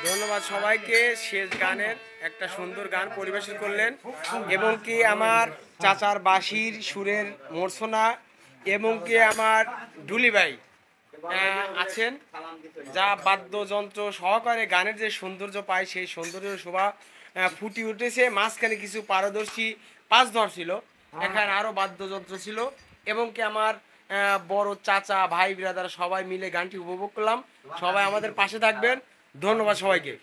ধন্যবাদ সবাইকে। শেষ গানের একটা সুন্দর গান পরিবেশন করলেন এবং কি আমার চাচার বাঁশির সুরের মূর্ছনা এবং কি আমার ঢুলি ভাই আছেন, যা বাদ্যযন্ত্র সহকারে গানের যে সৌন্দর্য পায় সেই সৌন্দর্য শোভা ফুটি উঠেছে। মাঝখানে কিছু পারদর্শী পাঁচ ধর ছিল, এখানে আরও বাদ্যযন্ত্র ছিল এবং কি আমার বড় চাচা ভাই বিরাদার সবাই মিলে গানটি উপভোগ করলাম। সবাই আমাদের পাশে থাকবেন। ধন্যবাদ সবাইকে।